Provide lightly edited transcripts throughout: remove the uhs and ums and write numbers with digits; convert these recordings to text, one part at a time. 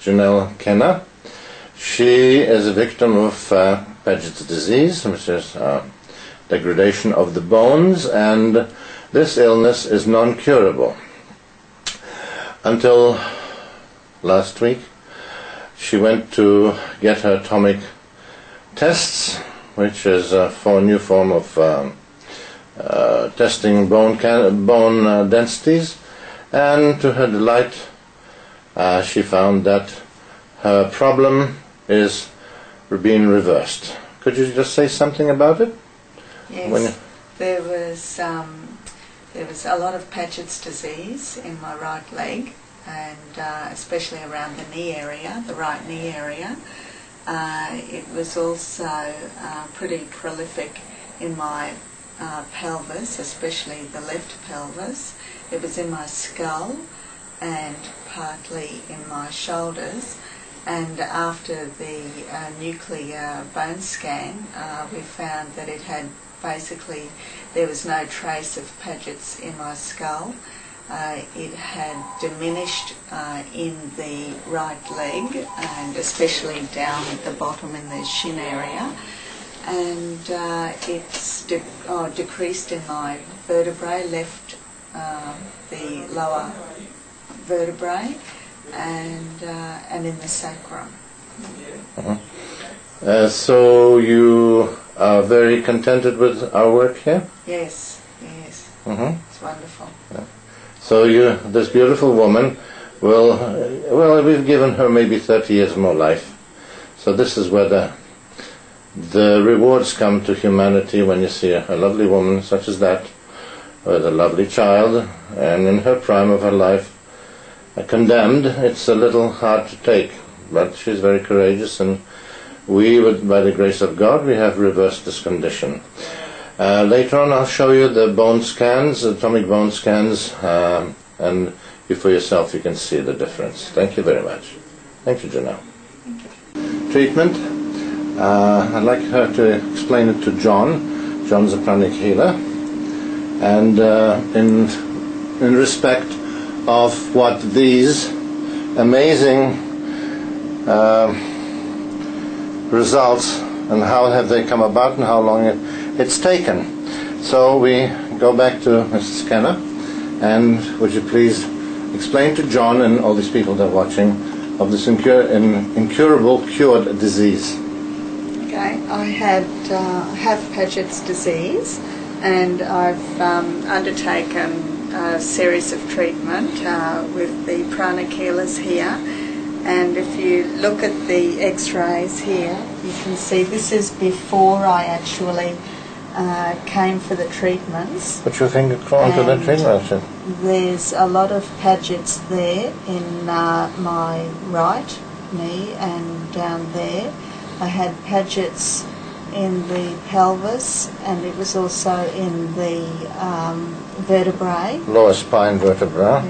Janelle Kenner. She is a victim of Padgett's disease, which is degradation of the bones, and this illness is non-curable. Until last week, she went to get her atomic tests, which is a new form of testing bone densities, and to her delight, she found that her problem is being reversed. Could you just say something about it? Yes, there was a lot of Padgett's disease in my right leg, and especially around the knee area, the right knee area. It was also pretty prolific in my pelvis, especially the left pelvis. It was in my skull and partly in my shoulders. And after the nuclear bone scan, we found that it had basically, there was no trace of Padgett's in my skull. It had diminished in the right leg, and especially down at the bottom in the shin area. And it's decreased in my vertebrae, left the lower vertebrae, and in the sacrum. So you are very contented with our work here? Yes, yes. It's wonderful. Yeah. So this beautiful woman well, we've given her maybe 30 years more life. So this is where the rewards come to humanity, when you see a lovely woman such as that, with a lovely child, and in her prime of her life, condemned. It's a little hard to take, but she's very courageous, and by the grace of God, we have reversed this condition. Later on I'll show you the bone scans, atomic bone scans, and you for yourself you can see the difference. Thank you very much. Thank you, Janelle. Treatment. I'd like her to explain it to John. John's a Pranic healer, and in respect of what these amazing results and how have they come about and how long it's taken. So we go back to Mrs. Kenner, and would you please explain to John and all these people that are watching of this incurable cured disease. Okay, I have Padgett's disease, and I've undertaken a series of treatment with the Pranic healers here. And if you look at the x-rays here, you can see this is before I actually came for the treatments. Put your finger onto the treatment. There's a lot of Padgett's there in my right knee and down there. I had Padgett's in the pelvis, and it was also in the vertebrae. Lower spine vertebra.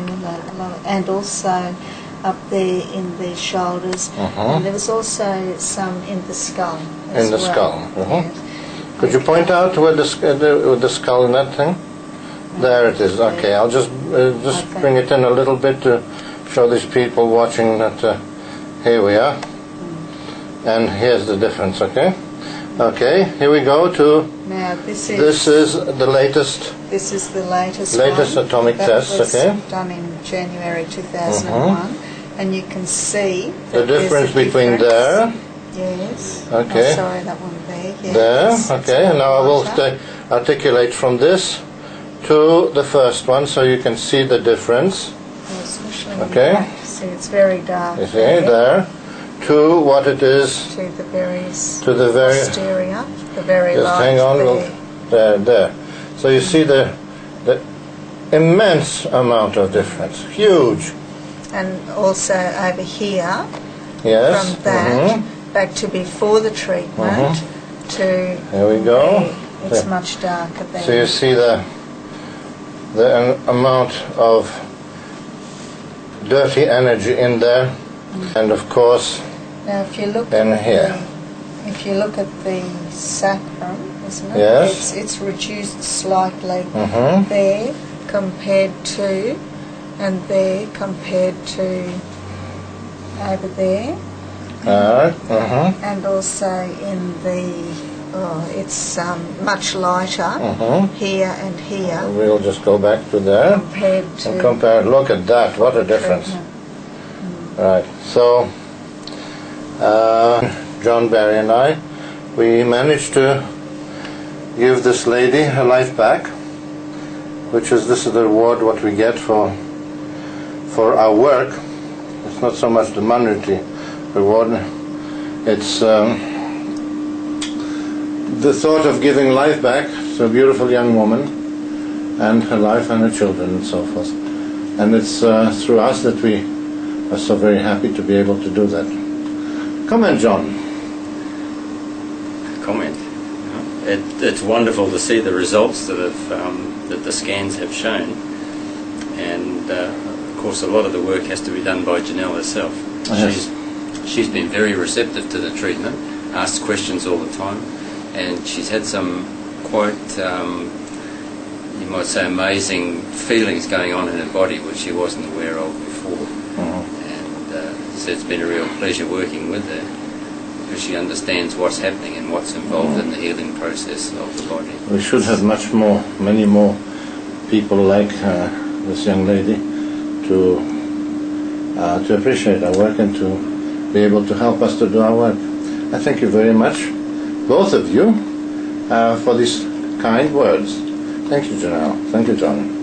And also up there in the shoulders. And there was also some in the skull as in the well. skull. Yes. Could you point out where the skull in that thing? There it is. Okay, I'll just bring it in a little bit to show these people watching that here we are. And here's the difference, okay? Okay, here we go to... Now this is the latest... This is the latest atomic test, okay? Done in January 2001. And you can see the difference between there. Yes. Okay. Oh, sorry, that one there. Yes. There, okay. And now I will articulate from this to the first one, so you can see the difference. Yes, okay. See, it's very dark. You see there. To what it is. To the very posterior, the very just large hang on. There. So you see the immense amount of difference. Huge. And also over here. Yes. From that back to before the treatment to. There we go. It's much darker there. So you see the amount of dirty energy in there, and of course. Now, if you look if you look at the sacrum, isn't it? Yes. It's reduced slightly there compared to, and there compared to over there. And also in the, it's much lighter here and here. We'll just go back to there. Compared to... And compare, look at that, what a difference. Right, so John Barry and I, we managed to give this lady her life back, this is the reward what we get for our work. It's not so much the monetary reward, it's the thought of giving life back to a beautiful young woman and her life and her children and so forth. And it's through us that we are so very happy to be able to do that. Comment, John. Comment. It's wonderful to see the results that the scans have shown, and of course a lot of the work has to be done by Janelle herself. Yes. She's been very receptive to the treatment, asks questions all the time, and she's had some quite, you might say, amazing feelings going on in her body which she wasn't aware of before. And so it's been a real pleasure working with her, because she understands what's happening and what's involved in the healing process of the body. We should have many more people like this young lady to appreciate our work and to be able to help us to do our work. I thank you very much, both of you, for these kind words. Thank you, Janelle. Thank you, John.